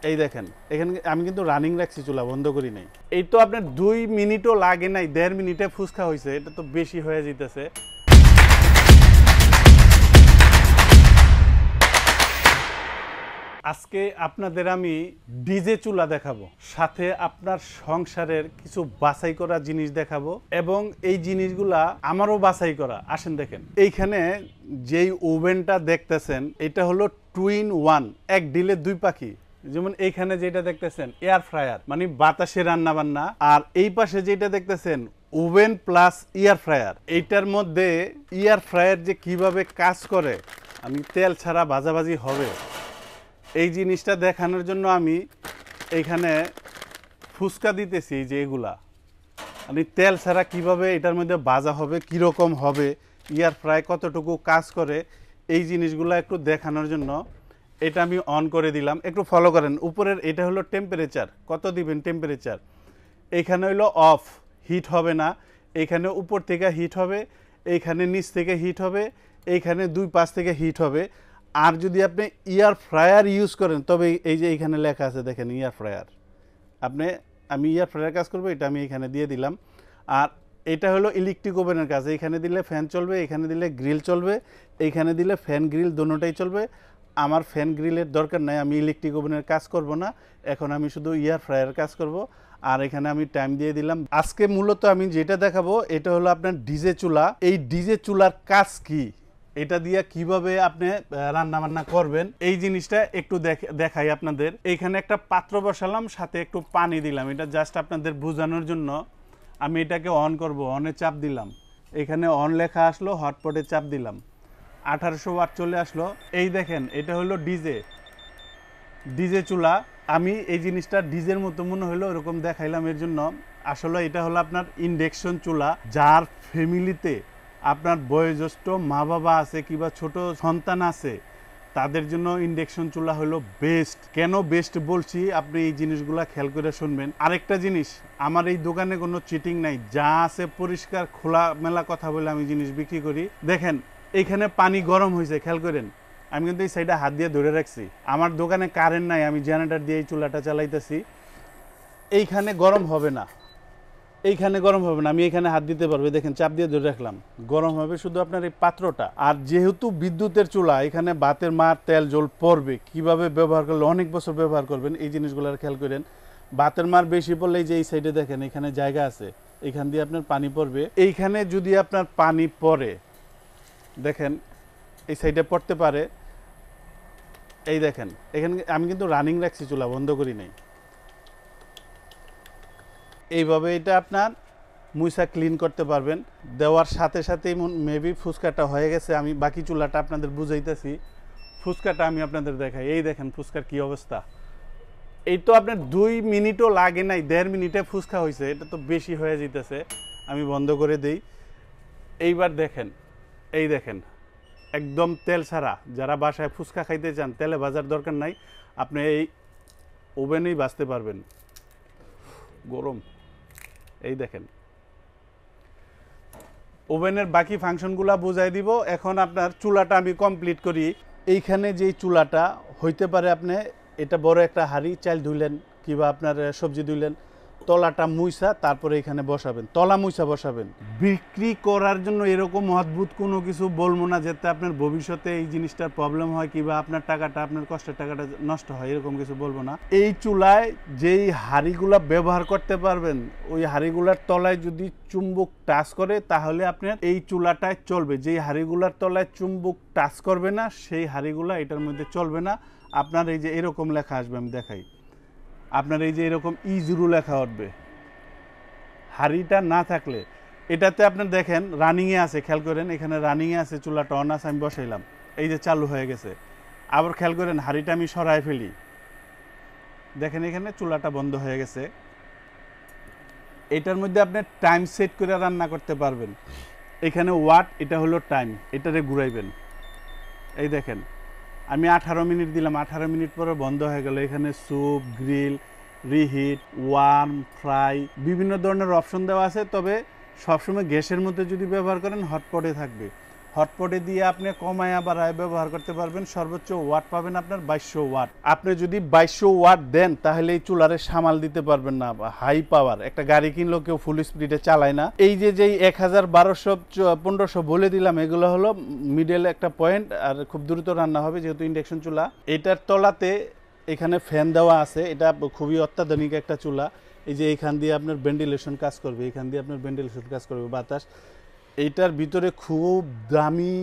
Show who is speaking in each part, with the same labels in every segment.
Speaker 1: এই দেখেন এখানে আমি কিন্তু রানিং রাখছি, চুলা বন্ধ করি নাই। এই তো আপনার 2 মিনিটও লাগে নাই, 1.5 মিনিটে ফুসকা হয়েছে। এটা তো বেশি হয়ে যেতেছে। আজকে আপনাদের আমি ডিজে চুলা দেখাবো, সাথে আপনার সংসারের কিছু বাছাই করা জিনিস দেখাবো, এবং এই জিনিসগুলা আমারও বাছাই করা। আসেন দেখেন, এইখানে যেই ওভেনটা দেখতেছেন এটা হলো 2 in 1, এক ডিলে 2 পাখি। যেমন এইখানে যেটা দেখতেছেন এয়ার ফ্রায়ার, মানে বাতাসে রান্না বান্না, আর এই পাশে যেটা দেখতেছেন ওভেন প্লাস এয়ার ফ্রায়ার। এইটার মধ্যে এয়ার ফ্রায়ার যে কিভাবে কাজ করে, আমি তেল ছাড়া ভাজাভাজি হবে এই জিনিসটা দেখানোর জন্য আমি এইখানে ফুসকা দিতেছি। যে এগুলা আমি তেল ছাড়া কিভাবে এটার মধ্যে ভাজা হবে, কীরকম হবে, এয়ার ফ্রাই কতটুকু কাজ করে, এই জিনিসগুলো একটু দেখানোর জন্য এটা আমি অন করে দিলাম। একটু ফলো করেন। উপরের এটা হলো টেম্পারেচার, কত দিবেন টেম্পারেচার। এইখানে হলো অফ, হিট হবে না। এইখানে উপর থেকে হিট হবে, এইখানে নিচ থেকে হিট হবে, এইখানে 2 পাশ থেকে হিট হবে। আর যদি আপনি এয়ার ফ্রায়ার ইউজ করেন তবে এই যে এইখানে লেখা আছে দেখেন এয়ার ফ্রায়ার। আমি এয়ার ফ্রায়ার কাজ করবো, এটা আমি এখানে দিয়ে দিলাম। আর এটা হলো ইলেকট্রিক ওভেনের কাজ। এইখানে দিলে ফ্যান চলবে, এখানে দিলে গ্রিল চলবে, এইখানে দিলে ফ্যান গ্রিল দোনোটাই চলবে। আমার ফ্যান গ্রিলের দরকার নাই, আমি ইলেকট্রিক ওভেনের কাজ করব না, এখন আমি শুধু এয়ার ফ্রায়ার কাজ করব। আর এখানে আমি টাইম দিয়ে দিলাম। আজকে মূলত আমি যেটা দেখাবো এটা হলো আপনার ডিজে চুলা। এই ডিজে চুলার কাজ কি, এটা দিয়ে কিভাবে আপনি রান্না বান্না করবেন, এই জিনিসটা একটু দেখাই আপনাদের। এইখানে একটা পাত্র বসালাম, সাথে একটু পানি দিলাম। এটা জাস্ট আপনাদের বোঝানোর জন্য। আমি এটাকে অন করব, অনে চাপ দিলাম, এখানে অন লেখা আসলো, হটপটে চাপ দিলাম, 1800 ওয়াট চলে আসলো। এই দেখেন এটা হলো ডিজে চুলা। আমি এই জিনিসটা ডিজের মতো মনে হলো এরকম দেখাইলাম এর জন্য। আসলে এটা হলো আপনার ইন্ডাকশন চুলা। যার ফ্যামিলিতে আপনার বয়োজ্যেষ্ঠ মা বাবা আছে কিংবা ছোট সন্তান আছে, তাদের জন্য ইন্ডাকশন চুলা হলো বেস্ট। কেন বেস্ট বলছি আপনি এই জিনিসগুলা খেয়াল করে শুনবেন। আরেকটা জিনিস, আমার এই দোকানে কোনো চিটিং নাই, যা আছে পরিষ্কার খোলামেলা কথা বলে আমি জিনিস বিক্রি করি। দেখেন এইখানে পানি গরম হয়েছে, খেয়াল করেন। আমি কিন্তু এই সাইডে হাত দিয়ে ধরে রাখছি। আমার দোকানে কারেন্ট নাই, আমি জেনারেটর দিয়ে এই চুলাটা চালাইতেছি। এইখানে গরম হবে না, এইখানে গরম হবে না, আমি এখানে হাত দিতে পারবো। দেখেন চাপ দিয়ে ধরে রাখলাম, গরম হবে শুধু আপনার এই পাত্রটা। আর যেহেতু বিদ্যুতের চুলা, এখানে ভাতের মার তেল জল পড়বে, কিভাবে ব্যবহার করলে অনেক বছর ব্যবহার করবেন এই জিনিসগুলো খেয়াল করেন। ভাতের মার বেশি পড়লে যে এই সাইডে দেখেন এখানে জায়গা আছে, এখান দিয়ে আপনার পানি পড়বে। এইখানে যদি আপনার পানি পড়ে, দেখেন এই সাইডে পড়তে পারে। এই দেখেন এখানে আমি কিন্তু রানিং রাখছি, চুলা বন্ধ করি নাই। এইভাবে এটা আপনার মুইসা ক্লিন করতে পারবেন। দেওয়ার সাথে সাথেই মেবি ফুসকাটা হয়ে গেছে। আমি বাকি চুলাটা আপনাদের বুঝাইতেছি, ফুসকাটা আমি আপনাদের দেখাই। এই দেখেন ফুসকার কি অবস্থা। এই তো আপনার 2 মিনিটও লাগে নাই, 1.5 মিনিটে ফুসকা হয়েছে। এটা তো বেশি হয়ে যেতেছে, আমি বন্ধ করে দেই। এইবার দেখেন, এই দেখেন একদম তেল ছাড়া। যারা বাসায় ফুসকা খাইতে চান, তেলে ভাজার দরকার নাই, আপনি এই ওভেনেই ভাজতে পারবেন। গরম, এই দেখেন ওভেনের বাকি ফাংশনগুলো বুঝাই দিব। এখন আপনার চুলাটা আমি কমপ্লিট করি। এইখানে যেই চুলাটা হইতে পারে, আপনি এটা বড় একটা হাঁড়ি, চাল ধুইলেন কিংবা আপনার সবজি ধুইলেন, তলাটা মুইসা তারপরে এখানে বসাবেন, তলা মুইসা বসাবেন। বিক্রি করার জন্য এরকম অদ্ভুত কোনো কিছু বলবো না যাতে আপনার ভবিষ্যতে এই জিনিসটার প্রবলেম হয় কিংবা আপনার টাকাটা, আপনার কষ্টের টাকাটা নষ্ট হয়, এরকম কিছু বলবো না। এই চুলায় যেই হাঁড়িগুলা ব্যবহার করতে পারবেন, ওই হাঁড়িগুলার তলায় যদি চুম্বক টাচ করে তাহলে আপনার এই চুলাটায় চলবে। যেই হাঁড়িগুলার তলায় চুম্বক টাচ করবে না সেই হাঁড়িগুলা এটার মধ্যে চলবে না। আপনার এই যে এরকম লেখা আসবে, আমি দেখাই আপনার, এই যে এরকম E0 লেখা উঠবে। হাঁড়িটা না থাকলে এটাতে আপনার দেখেন রানিংয়ে আছে, খেয়াল করেন এখানে রানিংয়ে আছে, চুলাটা অন আছে, আমি বসাইলাম, এই যে চালু হয়ে গেছে। আবার খেয়াল করেন হাঁড়িটা আমি সরাই ফেলি, দেখেন এখানে চুলাটা বন্ধ হয়ে গেছে। এটার মধ্যে আপনি টাইম সেট করে রান্না করতে পারবেন। এখানে ওয়াট, এটা হলো টাইম, এটারে ঘুরাইবেন। এই দেখেন আমি 18 মিনিট দিলাম, 18 মিনিট পরে বন্ধ হয়ে গেল। এখানে soup, grill, reheat, warm, fry, বিভিন্ন ধরনের অপশন দেওয়া আছে। তবে সবসময় গ্যাসের মধ্যে যদি ব্যবহার করেন হটপটে থাকবে। হটপটে দিয়ে আপনি কমায়া বাড়ায় ব্যবহার করতে পারবেন। সর্বোচ্চ ওয়াট পাবেন আপনার 2200 ওয়াট। আপনি যদি 2200 ওয়াট দেন তাহলে এই চুলারে সামাল দিতে পারবেন না। হাই পাওয়ার একটা গাড়ি কিনলেও কেউ ফুল স্পিডে চালায় না। এই যে 1000, 1200, 1500 বলে দিলাম, এগুলো হলো মিডল একটা পয়েন্ট, আর খুব দ্রুত রান্না হবে যেহেতু ইন্ডাকশন চুলা। এটার তলাতে এখানে ফ্যান দেওয়া আছে, এটা খুবই অত্যাধুনিক একটা চুলা। এই যে এখান দিয়ে আপনার ভেন্টিলেশন কাজ করবে, এখান দিয়ে আপনার ভেন্টিলেশন কাজ করবে, বাতাস। এইটার ভিতরে খুব দামি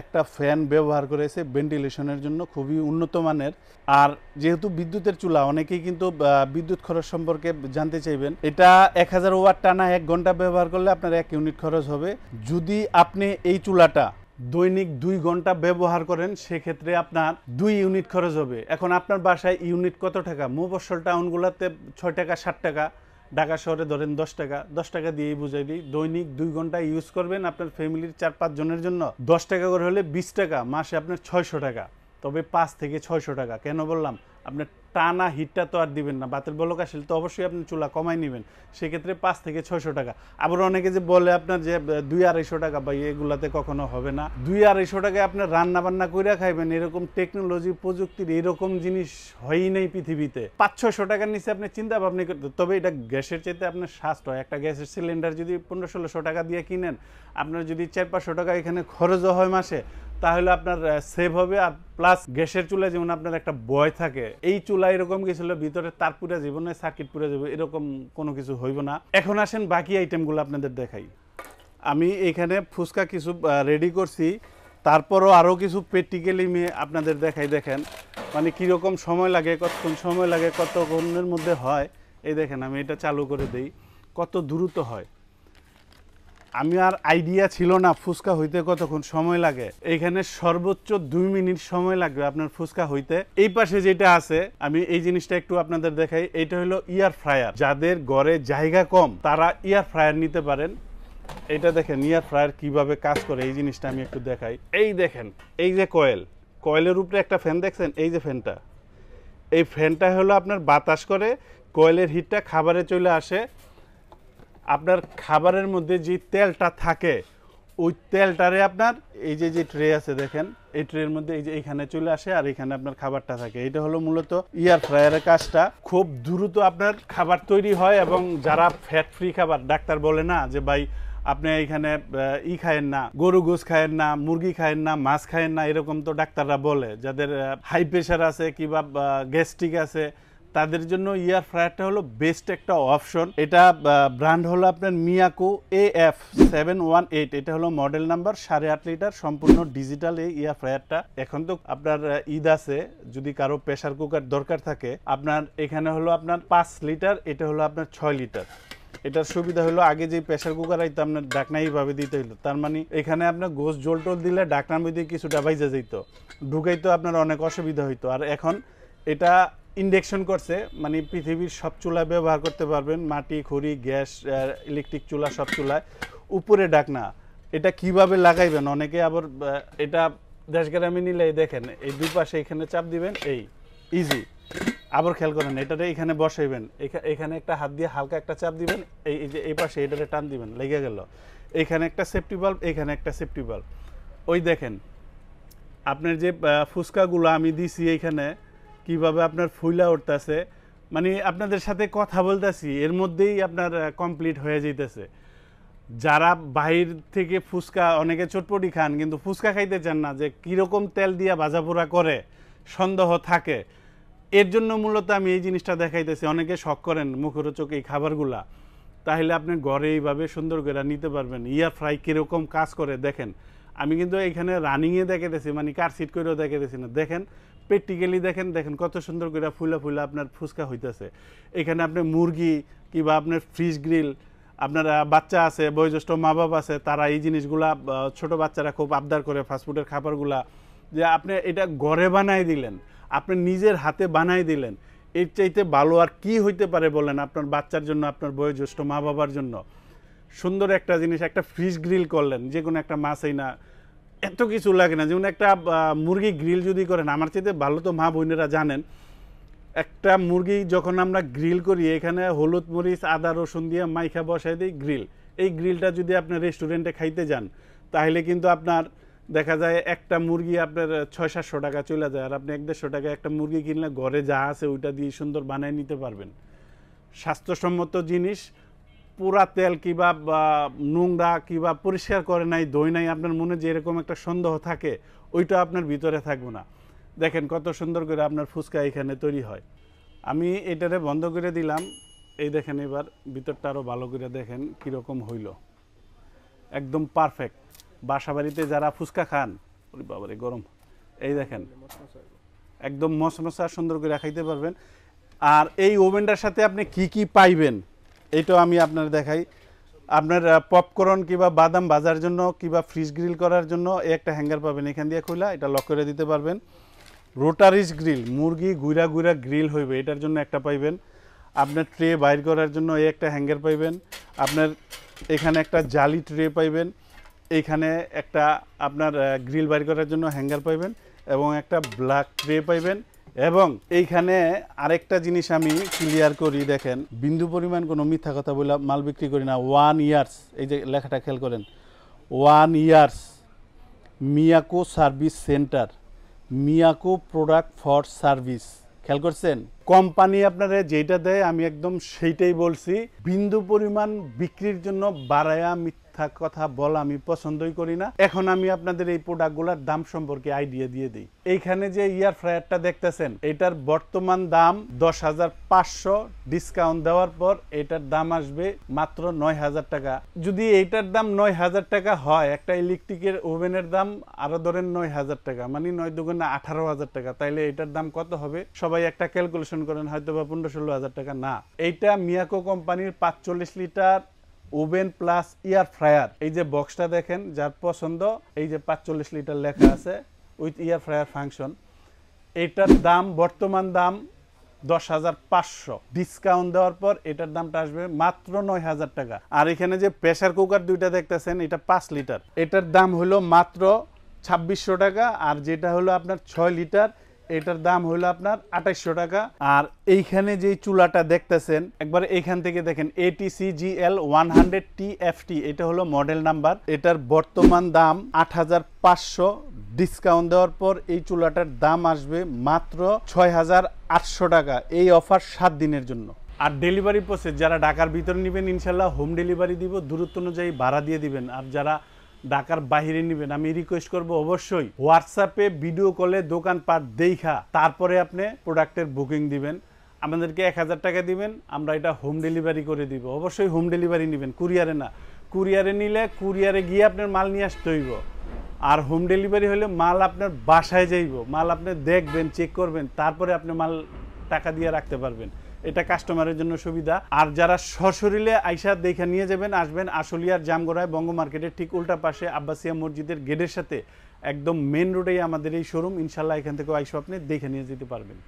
Speaker 1: একটা ফ্যান ব্যবহার করেছে ভেন্টিলেশনের জন্য, খুবই উন্নত মানের। আর যেহেতু বিদ্যুতের চুলা, অনেকেই কিন্তু বিদ্যুৎ খরচ সম্পর্কে জানতে চাইবেন। এটা 1000 ওয়াট টানা 1 ঘন্টা ব্যবহার করলে আপনার 1 ইউনিট খরচ হবে। যদি আপনি এই চুলাটা দৈনিক 2 ঘন্টা ব্যবহার করেন সেক্ষেত্রে আপনার 2 ইউনিট খরচ হবে। এখন আপনার বাসায় ইউনিট কত টাকা? মফস্বল টাউনগুলোতে 6 টাকা, 7 টাকা, ঢাকা শহরে ধরেন 10 টাকা। 10 টাকা দিয়েই বুঝাই দিই, দৈনিক 2 ঘন্টা ইউজ করবেন আপনার ফ্যামিলির 4-5 জনের জন্য 10 টাকা করে হলে 20 টাকা, মাসে আপনার 600 টাকা। তবে 5 থেকে 600 টাকা। কেন বললাম? আপনার টানা হিটটা তো আর দিবেন না, বাতের বলক আসলে তো অবশ্যই আপনি চুলা কমাই নেবেন, সেক্ষেত্রে 5 থেকে 600 টাকা। আবার অনেকে যে বলে আপনার যে 200-250 টাকা, বা এগুলাতে কখনো হবে না। 200-250 টাকায় আপনার রান্না বান্না করে খাইবেন, এরকম টেকনোলজি প্রযুক্তির এরকম জিনিস হয়ই নেই পৃথিবীতে। 500-600 টাকার নিচে আপনি চিন্তা ভাবনা করতে। তবে এটা গ্যাসের চাইতে আপনার সাশ্রয়। একটা গ্যাসের সিলিন্ডার যদি 1500-1600 টাকা দিয়ে কিনেন, আপনার যদি 400-500 টাকা এখানে খরচও হয় মাসে, তাহলে আপনার সেভ হবে। আর প্লাস গ্যাসের চুলা যেমন আপনার একটা ভয় থাকে, এই চুলা এরকম কিছু হলে ভিতরে তার পুড়ে যাবে না, সার্কিট পুড়ে যাবে, এরকম কোনো কিছু হইব না। এখন আসেন বাকি আইটেমগুলো আপনাদের দেখাই। আমি এখানে ফুচকা কিছু রেডি করছি, তারপরও আরও কিছু প্র্যাকটিক্যালি আপনাদের দেখাই। দেখেন মানে কীরকম সময় লাগে, কতক্ষণ সময় লাগে, কতক্ষণের মধ্যে হয়। এই দেখেন আমি এটা চালু করে দেই, কত দ্রুত হয়। আমি আর আইডিয়া ছিল না ফুচকা হইতে কতক্ষণ সময় লাগে। এখানে সর্বোচ্চ 2 মিনিট সময় লাগবে আপনার ফুচকা হইতে। এই পাশে যেটা আছে, আমি এই জিনিসটা একটু আপনাদের দেখাই। এইটা হলো এয়ার ফ্রায়ার। যাদের ঘরে জায়গা কম তারা এয়ার ফ্রায়ার নিতে পারেন। এটা দেখেন এয়ার ফ্রায়ার কিভাবে কাজ করে, এই জিনিসটা আমি একটু দেখাই। এই দেখেন, এই যে কয়েলের উপরে একটা ফ্যান দেখছেন, এই যে ফ্যানটা, এই ফ্যানটা হলো আপনার বাতাস করে, কয়েলের হিটটা খাবারে চলে আসে। আপনার খাবারের মধ্যে যে তেলটা থাকে, ওই তেলটারে আপনার এই যে ট্রে আছে দেখেন, এই ট্রের মধ্যে এই যে এখানে চলে আসে, আর এখানে আপনার খাবারটা থাকে। এটা হলো মূলত এয়ার ফ্রায়ারের কাজটা। খুব দ্রুত আপনার খাবার তৈরি হয়। এবং যারা ফ্যাট ফ্রি খাবার, ডাক্তার বলে না যে ভাই আপনি এখানে খায়েন না, গরু গোস খায়েন না, মুরগি খায়েন না, মাছ খায়েন না, এরকম তো ডাক্তাররা বলে। যাদের হাই প্রেশার আছে কিংবা গ্যাস্ট্রিক আছে, তাদের জন্য এয়ার ফ্রায়ারটা হলো বেস্ট একটা অপশন। এটা ব্র্যান্ড হলো আপনার মিয়াকো AF718। এটা হলো মডেল নাম্বার, 8.5 লিটার, সম্পূর্ণ ডিজিটাল এই এয়ার ফ্রায়ারটা। এখন তো আপনার ঈদ আছে, যদি কারো প্রেসার কুকার দরকার থাকে, আপনার এখানে হলো আপনার 5 লিটার, এটা হলো আপনার 6 লিটার। এটার সুবিধা হলো আগে যে প্রেসার কুকার আইতো আপনার ডাকনা এইভাবে দিতে হইতো, তার মানে এখানে আপনার গোস জল টল দিলে ডাকনার মধ্যে কিছুটা বাইজা যেত, ঢুকাইতো আপনার অনেক অসুবিধা হইতো। আর এখন এটা ইন্ডাকশন করছে, মানে পৃথিবীর সব চুলায় ব্যবহার করতে পারবেন, মাটি, খড়ি, গ্যাস, ইলেকট্রিক চুলা, সব চুলায়। উপরে ডাকনা, এটা কিভাবে লাগাইবেন, অনেকে আবার এটা দেশগ্রামে নিলে দেখেন এই দুই পাশে এখানে চাপ দিবেন, এই ইজি। আবার খেয়াল করেন, এটাতে এখানে বসাইবেন, এখানে একটা হাত দিয়ে হালকা একটা চাপ দিবেন, এই যে এই পাশে এটাতে টান দিবেন, লেগে গেল। এখানে একটা সেফটি বাল্ব, এখানে একটা সেফটি বাল্ব। ওই দেখেন আপনার যে ফুচকাগুলো আমি দিছি এইখানে কিভাবে আপনার ফুইলা উঠতেছে, মানে আপনাদের সাথে কথা বলতেছি এর মধ্যেই আপনার কমপ্লিট হয়ে যাইতেছে। যারা বাইরে থেকে ফুচকা, অনেকে চটপটি খান কিন্তু ফুচকা খাইতে চান না, যে কীরকম তেল দিয়া ভাজাপোড়া করে সন্দেহ থাকে, এর জন্য মূলত আমি এই জিনিসটা দেখাইতেছি। অনেকে শখ করেন মুখরোচক এই খাবারগুলা, তাহলে আপনি ঘরে এইভাবে সুন্দর করে নিতে পারবেন। এয়ার ফ্রাই কীরকম কাজ করে দেখেন। আমি কিন্তু এখানে রানিংয়ে দেখাইতেছি, মানে কার সিট করেও দেখাইতেছি না। দেখেন প্র্যাকটিক্যালি দেখেন, দেখেন কত সুন্দর করে ফুলা ফুলা আপনার ফুচকা হইতেছে। এখানে আপনি মুরগি কিংবা আপনার ফ্রিজ গ্রিল, আপনার বাচ্চা আছে, বয়োজ্যেষ্ঠ মা বাপ আছে, তারা এই জিনিসগুলা, ছোট বাচ্চারা খুব আবদার করে ফাস্টফুডের খাবারগুলা, যে আপনি এটা ঘরে বানাই দিলেন, আপনি নিজের হাতে বানাই দিলেন, এর চাইতে ভালো আর কি হইতে পারে বলেন আপনার বাচ্চার জন্য, আপনার বয়োজ্যেষ্ঠ মা বাবার জন্য। সুন্দর একটা জিনিস, একটা ফিশ গ্রিল করলেন, যে কোনো একটা মাছই না, এত কিছু লাগে না। যেমন একটা মুরগি গ্রিল যদি করেন, আমার চাইতে ভালো তো মা বোনেরা জানেন, একটা মুরগি যখন আমরা গ্রিল করি, এখানে হলুদ মরিচ আদা রসুন দিয়ে মাইখা বসাই দিই গ্রিল। এই গ্রিলটা যদি আপনি রেস্টুরেন্টে খাইতে যান, তাহলে কিন্তু আপনার দেখা যায় একটা মুরগি আপনার 600-700 টাকা চলে যায়, আর আপনি 150 টাকা একটা মুরগি কিনলে ঘরে যা আছে ওইটা দিয়ে সুন্দর বানিয়ে নিতে পারবেন। স্বাস্থ্যসম্মত জিনিস, পুরা তেল কিবা নোংরা কিবা পরিষ্কার করে নাই, দই নাই, আপনার মনে যে এরকম একটা সন্দেহ থাকে ওইটা আপনার ভিতরে থাকবে না। দেখেন কত সুন্দর করে আপনার ফুচকা এখানে তৈরি হয়। আমি এটারে বন্ধ করে দিলাম। এই দেখেন এবার ভিতরটা আরও ভালো করে দেখেন কীরকম হইল, একদম পারফেক্ট। বাসা বাড়িতে যারা ফুচকা খান, ওরে বাবারে গরম, এই দেখেন একদম মশমশা সুন্দর করে খাইতে পারবেন। আর এই ওভেনটার সাথে আপনি কি কি পাইবেন এইটাও আমি আপনার দেখাই। আপনার পপকর্ন কিংবা বাদাম ভাজার জন্য কিংবা ফ্রিজ গ্রিল করার জন্য একটা হ্যাঙ্গার পাবেন, এখান দিয়ে খুলা এটা লক করে দিতে পারবেন। রোটারিস গ্রিল, মুরগি গুইরা গুইরা গ্রিল হইবে, এটার জন্য একটা পাইবেন। আপনার ট্রে বাইর করার জন্য এই একটা হ্যাঙ্গার পাইবেন। আপনার এখানে একটা জালি ট্রে পাইবেন, এইখানে একটা আপনার গ্রিল বাইর করার জন্য হ্যাঙ্গার পাইবেন এবং একটা ব্ল্যাক ট্রে পাইবেন। এবং এইখানে আরেকটা জিনিস আমি ক্লিয়ার করি, দেখেন বিন্দু পরিমাণ কোনো মিথ্যা কথা বলে মাল বিক্রি করি না। 1 ইয়ার্স, এই যে লেখাটা খেয়াল করেন, 1 years Miyako service centre, Miyako product for service. খেয়াল করছেন, কোম্পানি আপনারা যেটা দেয় আমি একদম সেইটাই বলছি। বিন্দু পরিমাণ বিক্রির জন্য বাড়ায়া মিথ্যা কথা বলা আমি পছন্দই করি না। এখন আমি আপনাদের এই প্রোডাক্টগুলোর দাম সম্পর্কে আইডিয়া দিয়ে দিই। এইখানে যে এয়ার ফ্রায়ারটা দেখতেছেন, এটার বর্তমান দাম 10,500, ডিসকাউন্ট দেওয়ার পর এটার দাম আসবে মাত্র 9,000 টাকা। যদি এইটার দাম 9,000 টাকা হয়, একটা ইলেকট্রিকের ওভেনের দাম আরো ধরেন 9,000 টাকা, মানে 9 দুগুণে 18,000 টাকা, তাইলে এটার দাম কত হবে সবাই একটা ক্যালকুলেশন করেন, হয়তো বা 15-16 টাকা না। এইটা মিয়াকো কোম্পানির 45 litre oven plus air fryer. এই যে বক্সটা দেখেন, যার পছন্দ, এই যে 45 লিটার লেখা আছে উইথ এয়ার ফ্রায়ার ফাংশন, এটার দাম বর্তমান দাম 10,500, ডিসকাউন্ট দেওয়ার পর এটার দামটা আসবে মাত্র 9,000 টাকা। আর এখানে যে প্রেসার কুকার দুইটা দেখতেছেন, এটা 5 লিটার, এটার দাম হলো মাত্র 2,600 টাকা। আর যেটা হলো আপনার 6 লিটার, এটার দাম হলো আপনার 2,800 টাকা। আর এইখানে যে চুলাটা দেখতেছেন, একবার এইখান থেকে দেখেন, ATCGL 100 TFT, এটা হলো মডেল নাম্বার। এটার বর্তমান দাম 8,500, ডিসকাউন্ট দেওয়ার পর এই চুলাটার দাম আসবে মাত্র 6,800 টাকা। এই অফার 7 দিনের জন্য। আর ডেলিভারি প্রসেস, যারা ঢাকার ভিতরে নেবেন ইনশাল্লাহ হোম ডেলিভারি দিব, দূরত্ব অনুযায়ী ভাড়া দিয়ে দিবেন। আর যারা ঢাকার বাইরে নেবেন, আমি রিকোয়েস্ট করব অবশ্যই হোয়াটসঅ্যাপে ভিডিও কলে দোকানপাট দেখা তারপরে আপনি প্রোডাক্টের বুকিং দিবেন। আমাদেরকে 1,000 টাকা দিবেন, আমরা এটা হোম ডেলিভারি করে দিব। অবশ্যই হোম ডেলিভারি নেবেন, কুরিয়ারে না। কুরিয়ারে নিলে কুরিয়ারে গিয়ে আপনার মাল নিয়ে আসতে হইব। আর হোম ডেলিভারি হলে মাল আপনার বাসায় যাইব, মাল আপনি দেখবেন, চেক করবেন, তারপরে আপনি মাল টাকা দিয়ে রাখতে পারবেন। এটা কাস্টমারের জন্য সুবিধা। আর যারা সশরীরে আইসা দেখে নিয়ে যাবেন, আসবেন আশুলিয়ার জামগড়ায় বঙ্গ মার্কেটের ঠিক উল্টা পাশে আব্বাসিয়া মসজিদের গেটের সাথে একদম মেন রোডেই আমাদের এই শোরুম। ইনশাল্লাহ এখান থেকেও আইসা আপনি দেখে নিয়ে যেতে পারবেন।